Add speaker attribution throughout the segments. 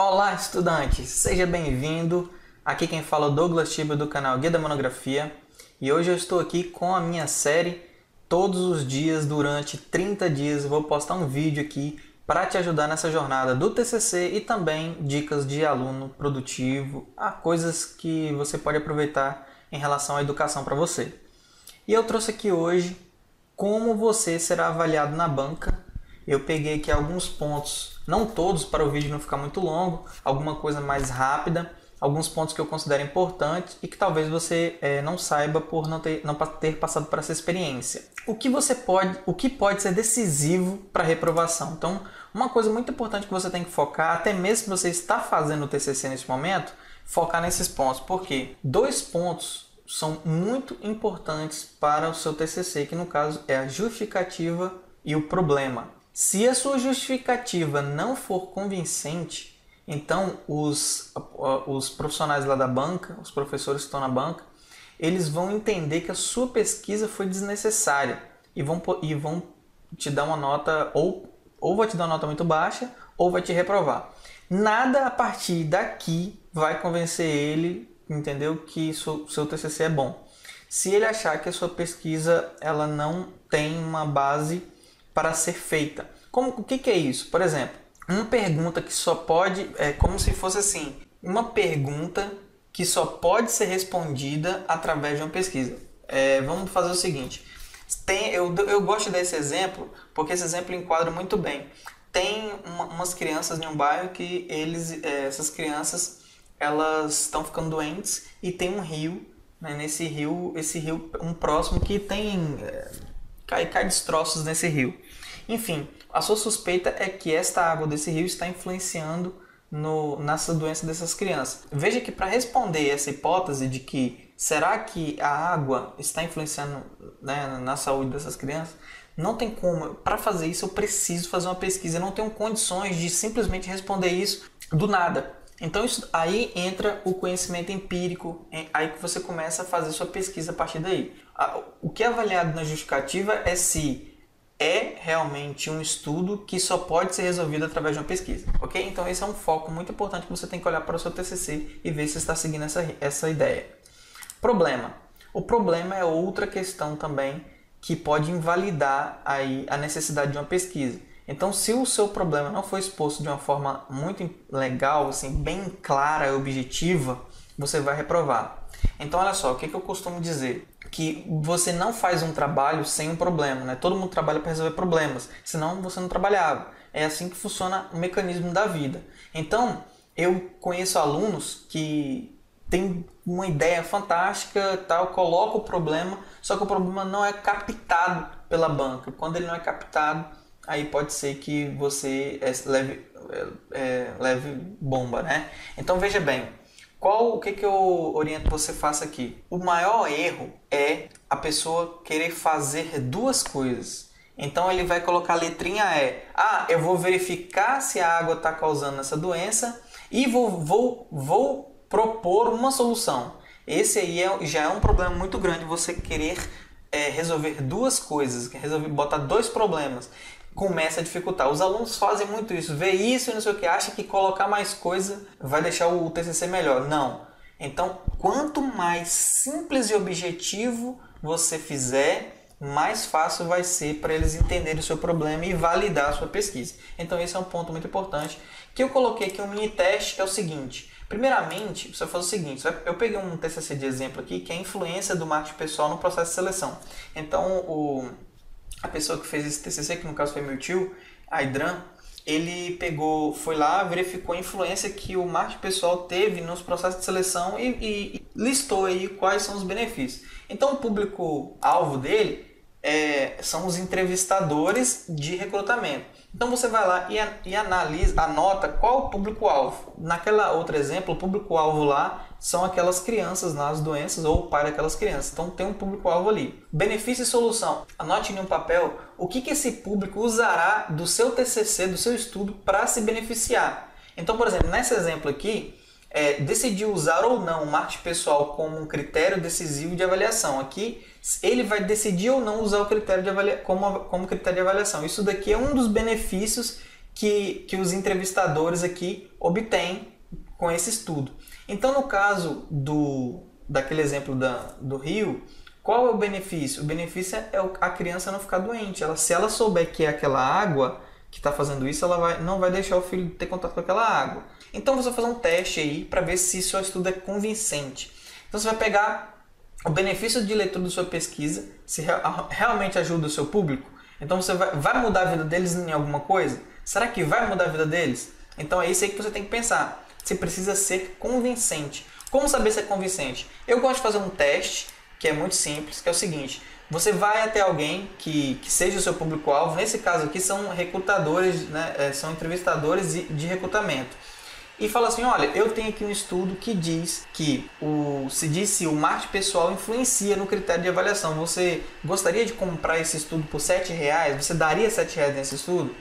Speaker 1: Olá, estudante! Seja bem-vindo. Aqui quem fala é o Douglas Tiba do canal Guia da Monografia e hoje eu estou aqui com a minha série. Todos os dias, durante 30 dias, eu vou postar um vídeo aqui para te ajudar nessa jornada do TCC e também dicas de aluno produtivo, coisas que você pode aproveitar em relação à educação para você. E eu trouxe aqui hoje como você será avaliado na banca. Eu peguei aqui alguns pontos, não todos para o vídeo não ficar muito longo, alguma coisa mais rápida, alguns pontos que eu considero importantes e que talvez você não saiba por não ter passado por essa experiência. O que pode ser decisivo para a reprovação? Então, uma coisa muito importante que você tem que focar, até mesmo se você está fazendo o TCC nesse momento, focar nesses pontos. Por quê? 2 pontos são muito importantes para o seu TCC, que no caso é a justificativa e o problema. Se a sua justificativa não for convincente, então os profissionais lá da banca, os professores que estão na banca, eles vão entender que a sua pesquisa foi desnecessária e vão te dar uma nota, ou vai te dar uma nota muito baixa, ou vai te reprovar. Nada a partir daqui vai convencer ele, entendeu, que seu TCC é bom. Se ele achar que a sua pesquisa ela não tem uma base para ser feita. O que é isso? Por exemplo, uma pergunta que só pode... É como se fosse assim, uma pergunta que só pode ser respondida através de uma pesquisa. Vamos fazer o seguinte. Eu gosto desse exemplo, porque esse exemplo enquadra muito bem. Tem umas crianças em um bairro que essas crianças elas estão ficando doentes e tem um rio, né? Esse rio, um próximo que tem... Cai destroços nesse rio. Enfim, a sua suspeita é que esta água desse rio está influenciando nessa doença dessas crianças. Veja que para responder essa hipótese de que será que a água está influenciando, né, na saúde dessas crianças, não tem como. Para fazer isso eu preciso fazer uma pesquisa. Eu não tenho condições de simplesmente responder isso do nada. Então aí entra o conhecimento empírico, aí que você começa a fazer sua pesquisa a partir daí. O que é avaliado na justificativa é se é realmente um estudo que só pode ser resolvido através de uma pesquisa, ok? Então esse é um foco muito importante que você tem que olhar para o seu TCC e ver se está seguindo essa ideia. Problema. O problema é outra questão também que pode invalidar aí a necessidade de uma pesquisa. Então, se o seu problema não foi exposto de uma forma muito legal, assim, bem clara e objetiva, você vai reprovar. Então, olha só, o que eu costumo dizer? Que você não faz um trabalho sem um problema, né? Todo mundo trabalha para resolver problemas, senão você não trabalhava. É assim que funciona o mecanismo da vida. Então, eu conheço alunos que têm uma ideia fantástica, tal, coloca o problema, só que o problema não é captado pela banca. Quando ele não é captado, aí pode ser que você leve bomba, né? Então veja bem, o que eu oriento você faça aqui? O maior erro é a pessoa querer fazer 2 coisas. Então ele vai colocar a letrinha eu vou verificar se a água está causando essa doença e vou propor uma solução. Esse aí já é um problema muito grande, você querer resolver 2 coisas, botar 2 problemas. Começa a dificultar. Os alunos fazem muito isso, vê isso e não sei o que, acha que colocar mais coisa vai deixar o TCC melhor. Não. Então, quanto mais simples e objetivo você fizer, mais fácil vai ser para eles entenderem o seu problema e validar a sua pesquisa. Então, esse é um ponto muito importante que eu coloquei aqui um mini teste, que é o seguinte. Primeiramente, você vai fazer o seguinte, eu peguei um TCC de exemplo aqui, que é a influência do marketing pessoal no processo de seleção. Então, a pessoa que fez esse TCC, que no caso foi meu tio, Aidran, ele foi lá, verificou a influência que o marketing pessoal teve nos processos de seleção e listou aí quais são os benefícios. Então o público-alvo dele são os entrevistadores de recrutamento. Então você vai lá e anota qual o público-alvo. Naquela outro exemplo, o público-alvo lá são aquelas crianças, as doenças ou o pai daquelas crianças. Então tem um público-alvo ali. Benefício e solução. Anote em um papel o que esse público usará do seu TCC, do seu estudo, para se beneficiar. Então, por exemplo, nesse exemplo aqui, decidir usar ou não o marketing pessoal como um critério decisivo de avaliação. Aqui ele vai decidir ou não usar o critério como critério de avaliação. Isso daqui é um dos benefícios que os entrevistadores aqui obtêm com esse estudo. Então, no caso daquele exemplo do rio, qual é o benefício? O benefício é a criança não ficar doente. Se ela souber que é aquela água que está fazendo isso, ela não vai deixar o filho ter contato com aquela água. Então você vai fazer um teste aí para ver se seu estudo é convincente. Então você vai pegar o benefício de leitura da sua pesquisa, se realmente ajuda o seu público. Então você vai mudar a vida deles em alguma coisa? Será que vai mudar a vida deles? Então é isso aí que você tem que pensar. Você precisa ser convincente. Como saber se é convincente? Eu gosto de fazer um teste que é muito simples, que é o seguinte: você vai até alguém que seja o seu público-alvo. Nesse caso aqui são recrutadores, né? São entrevistadores de recrutamento. E fala assim: olha, eu tenho aqui um estudo que diz que se o marketing pessoal influencia no critério de avaliação. Você gostaria de comprar esse estudo por R$7? Você daria R$7 nesse estudo?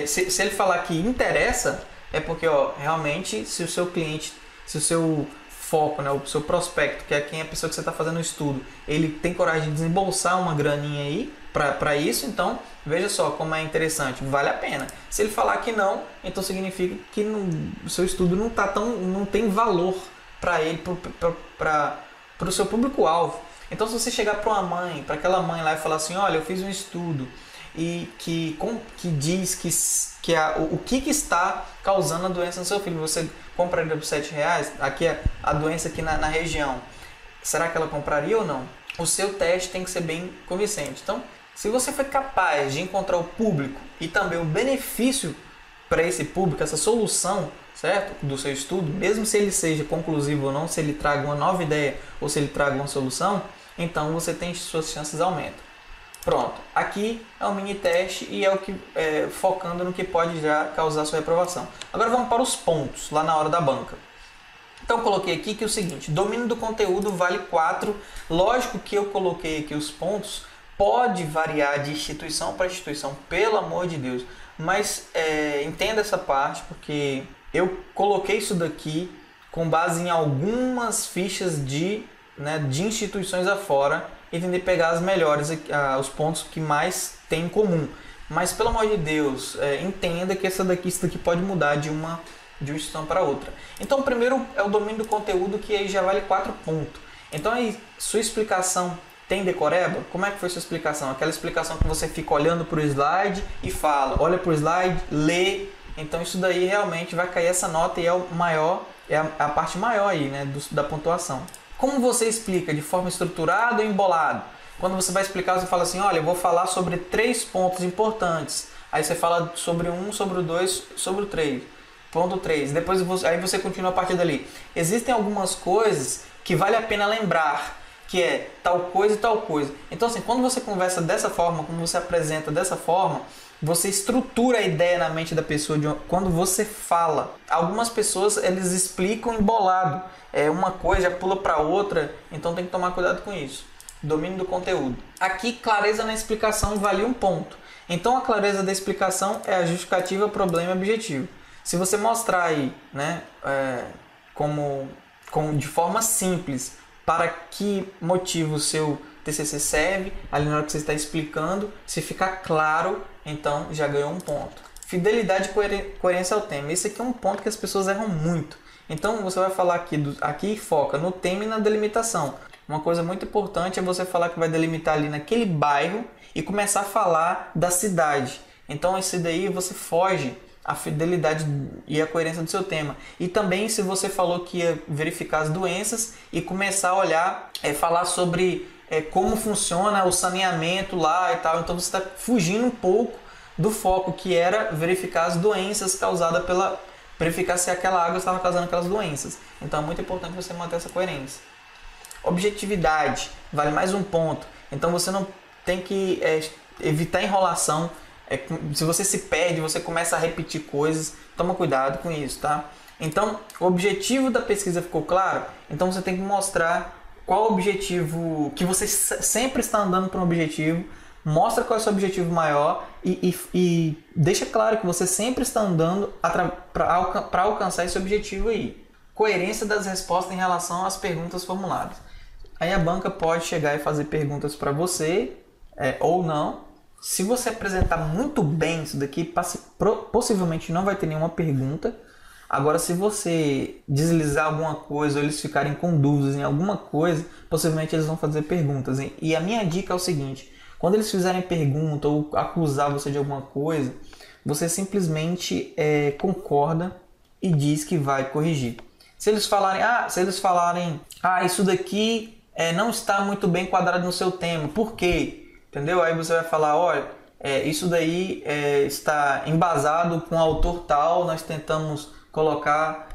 Speaker 1: Se ele falar que interessa, é porque realmente se o seu cliente, se o seu foco, né, o seu prospecto, que é a pessoa que você está fazendo o estudo, ele tem coragem de desembolsar uma graninha aí para isso, então veja só como é interessante, vale a pena. Se ele falar que não, então significa que o seu estudo não tem valor para ele, para o seu público-alvo. Então se você chegar para uma mãe, para aquela mãe lá e falar assim: olha, eu fiz um estudo e que diz o que está causando a doença no seu filho, você compraria por R$7? Aqui é a doença aqui na região. Será que ela compraria ou não? O seu teste tem que ser bem convincente. Então, se você foi capaz de encontrar o público e também o benefício para esse público, essa solução, certo? Do seu estudo, mesmo se ele seja conclusivo ou não, se ele traga uma nova ideia ou se ele traga uma solução, então você tem suas chances aumentam. Pronto, aqui é um mini teste e é o que focando no que pode já causar sua reprovação. Agora vamos para os pontos, lá na hora da banca. Então eu coloquei aqui que é o seguinte: domínio do conteúdo vale 4. Lógico que eu coloquei aqui os pontos, pode variar de instituição para instituição, pelo amor de Deus. Mas entenda essa parte, porque eu coloquei isso daqui com base em algumas fichas de instituições afora, e tentar pegar as melhores, os pontos que mais tem em comum. Mas pelo amor de Deus, entenda que isso daqui pode mudar de uma instituição para outra. Então o primeiro é o domínio do conteúdo, que aí já vale 4 pontos. Então aí, sua explicação tem decoreba? Como é que foi sua explicação? Aquela explicação que você fica olhando para o slide e fala, olha para o slide, lê. Então isso daí realmente vai cair essa nota e é a parte maior aí, né, da pontuação. Como você explica? De forma estruturada ou embolada? Quando você vai explicar, você fala assim: olha, eu vou falar sobre 3 pontos importantes. Aí você fala sobre o 1, sobre o 2, sobre o 3. Ponto 3. Depois aí você continua a partir dali. Existem algumas coisas que vale a pena lembrar, que é tal coisa e tal coisa. Então assim, quando você conversa dessa forma, quando você apresenta dessa forma, você estrutura a ideia na mente da pessoa quando você fala. Algumas pessoas, eles explicam embolado. Uma coisa já pula para outra, então tem que tomar cuidado com isso. Domínio do conteúdo. Aqui, clareza na explicação vale 1 ponto. Então a clareza da explicação é a justificativa, problema e objetivo. Se você mostrar aí, né, de forma simples, para que motivo o seu TCC serve, ali na hora que você está explicando, se ficar claro, então já ganhou 1 ponto. Fidelidade e coerência ao tema. Esse aqui é um ponto que as pessoas erram muito. Então você vai falar aqui foca no tema e na delimitação. Uma coisa muito importante é você falar que vai delimitar ali naquele bairro e começar a falar da cidade. Então esse daí você foge a fidelidade e a coerência do seu tema. E também, se você falou que ia verificar as doenças e começar a olhar, falar sobre como funciona o saneamento lá e tal, então você está fugindo um pouco do foco, que era verificar as doenças causadas verificar se aquela água estava causando aquelas doenças. Então é muito importante você manter essa coerência. Objetividade vale mais 1 ponto. Então você não tem que evitar enrolação. Se você se perde, você começa a repetir coisas, toma cuidado com isso, tá? Então, o objetivo da pesquisa ficou claro? Então você tem que mostrar qual o objetivo, que você sempre está andando para um objetivo, mostra qual é o seu objetivo maior e deixa claro que você sempre está andando para alcançar esse objetivo aí. Coerência das respostas em relação às perguntas formuladas. Aí a banca pode chegar e fazer perguntas para você, ou não, Se você apresentar muito bem isso daqui, possivelmente não vai ter nenhuma pergunta. Agora, se você deslizar alguma coisa ou eles ficarem com dúvidas em alguma coisa, possivelmente eles vão fazer perguntas. E a minha dica é o seguinte: quando eles fizerem pergunta ou acusar você de alguma coisa, você simplesmente concorda e diz que vai corrigir. Se eles falarem, isso daqui não está muito bem quadrado no seu tema, por quê? Entendeu? Aí você vai falar, olha, isso daí está embasado com o autor tal, nós tentamos colocar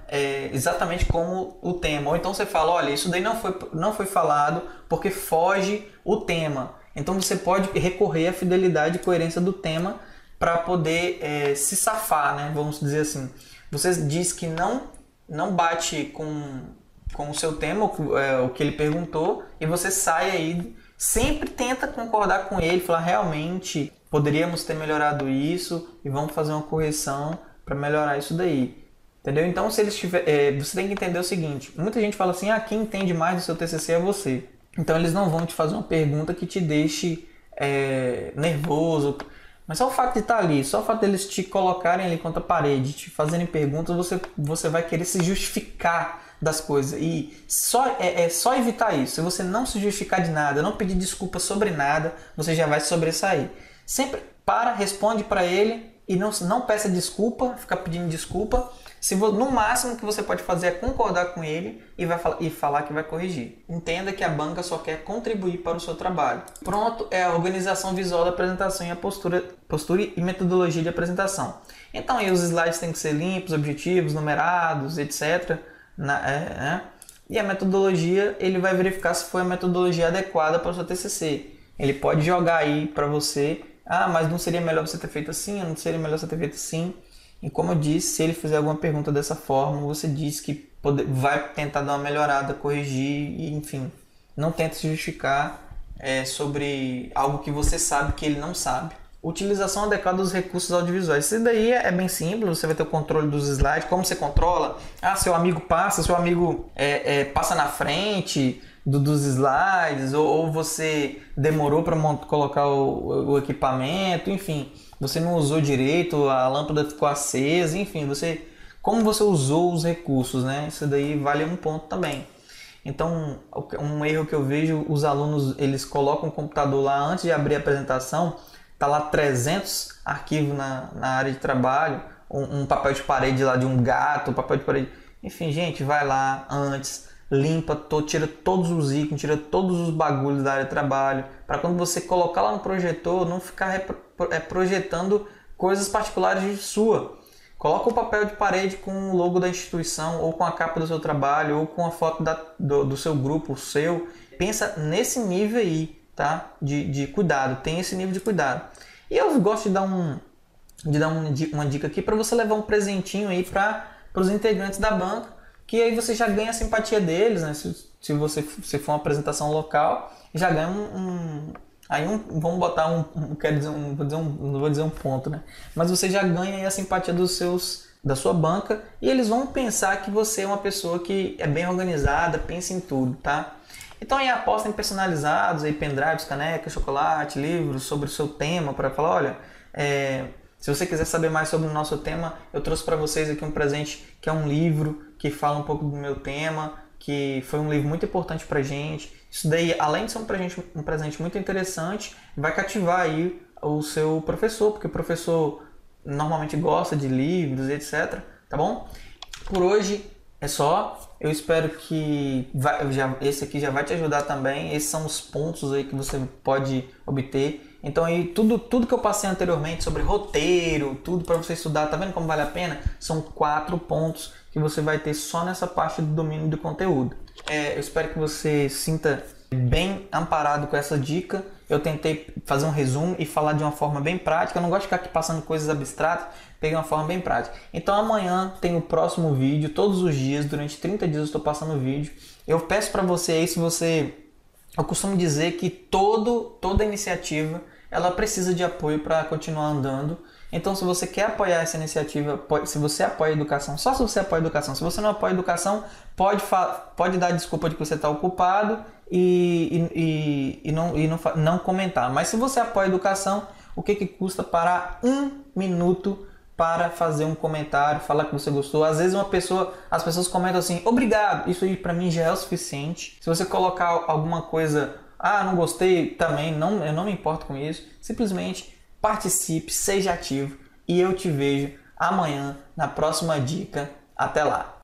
Speaker 1: exatamente como o tema. Ou então você fala, olha, isso daí não foi falado porque foge o tema. Então você pode recorrer à fidelidade e coerência do tema para poder se safar, né? Vamos dizer assim. Você diz que não bate com o seu tema, o que ele perguntou, e você sai aí, sempre tenta concordar com ele, falar, realmente, poderíamos ter melhorado isso, e vamos fazer uma correção para melhorar isso daí. Entendeu? Então, se eles você tem que entender o seguinte, muita gente fala assim, quem entende mais do seu TCC é você. Então, eles não vão te fazer uma pergunta que te deixe nervoso. Mas só o fato de estar ali, só o fato deles te colocarem ali contra a parede, te fazerem perguntas, você vai querer se justificar das coisas. E só evitar isso. Se você não se justificar de nada, não pedir desculpa sobre nada, você já vai se sobressair. Sempre responde para ele e não peça desculpa, ficar pedindo desculpa. No máximo que você pode fazer é concordar com ele e falar que vai corrigir. Entenda que a banca só quer contribuir para o seu trabalho. Pronto, é a organização visual da apresentação e a postura e metodologia de apresentação. Então aí os slides têm que ser limpos, objetivos, numerados, etc. E a metodologia, ele vai verificar se foi a metodologia adequada para o seu TCC. Ele pode jogar aí para você, mas não seria melhor você ter feito assim, não seria melhor você ter feito assim. E como eu disse, se ele fizer alguma pergunta dessa forma, você diz que vai tentar dar uma melhorada, corrigir, e, enfim, não tenta se justificar sobre algo que você sabe que ele não sabe. Utilização adequada dos recursos audiovisuais. Isso daí é bem simples, você vai ter o controle dos slides. Como você controla? Seu amigo passa na frente dos slides, ou você demorou para colocar o equipamento, enfim. Você não usou direito, a lâmpada ficou acesa, enfim, como você usou os recursos, né? Isso daí vale um ponto também. Então, um erro que eu vejo, os alunos, eles colocam o computador lá antes de abrir a apresentação, tá lá 300 arquivos na área de trabalho, um papel de parede lá de um gato, papel de parede, enfim, gente, vai lá antes, limpa, tira todos os ícones, tira todos os bagulhos da área de trabalho, para quando você colocar lá no projetor, não ficar projetando coisas particulares sua. Coloca o papel de parede com o logo da instituição, ou com a capa do seu trabalho, ou com a foto do seu grupo, o seu. Pensa nesse nível aí, tá? De cuidado, tem esse nível de cuidado. E eu gosto de dar uma dica aqui para você levar um presentinho aí para os integrantes da banca, que aí você já ganha a simpatia deles, né? Se for uma apresentação local, já ganha vamos botar não vou dizer um ponto, né? Mas você já ganha aí a simpatia da sua banca, e eles vão pensar que você é uma pessoa que é bem organizada, pensa em tudo, tá? Então aí aposta em personalizados, aí pendrives, canecas, chocolate, livros sobre o seu tema, para falar, olha, se você quiser saber mais sobre o nosso tema, eu trouxe para vocês aqui um presente que é um livro que fala um pouco do meu tema, que foi um livro muito importante pra gente. Isso daí, além de ser um presente muito interessante, vai cativar aí o seu professor, porque o professor normalmente gosta de livros, etc. Tá bom? Por hoje é só. Eu espero que esse aqui já vai te ajudar também. Esses são os pontos aí que você pode obter. Então aí tudo que eu passei anteriormente sobre roteiro, tudo para você estudar, tá vendo como vale a pena? São 4 pontos que você vai ter só nessa parte do domínio do conteúdo. Eu espero que você sinta bem amparado com essa dica. Eu tentei fazer um resumo e falar de uma forma bem prática. Eu não gosto de ficar aqui passando coisas abstratas, peguei uma forma bem prática. Então amanhã tem o próximo vídeo, todos os dias, durante 30 dias eu estou passando vídeo. Eu peço para você aí, eu costumo dizer que toda iniciativa ela precisa de apoio para continuar andando. Então, se você quer apoiar essa iniciativa, se você apoia a educação, só se você apoia a educação. Se você não apoia a educação, pode dar desculpa de que você está ocupado e não comentar. Mas se você apoia a educação, O que custa parar 1 minuto para fazer um comentário, falar que você gostou? Às vezes as pessoas comentam assim, obrigado, isso aí para mim já é o suficiente. Se você colocar alguma coisa, não gostei, também, eu não me importo com isso. Simplesmente participe, seja ativo e eu te vejo amanhã na próxima dica. Até lá!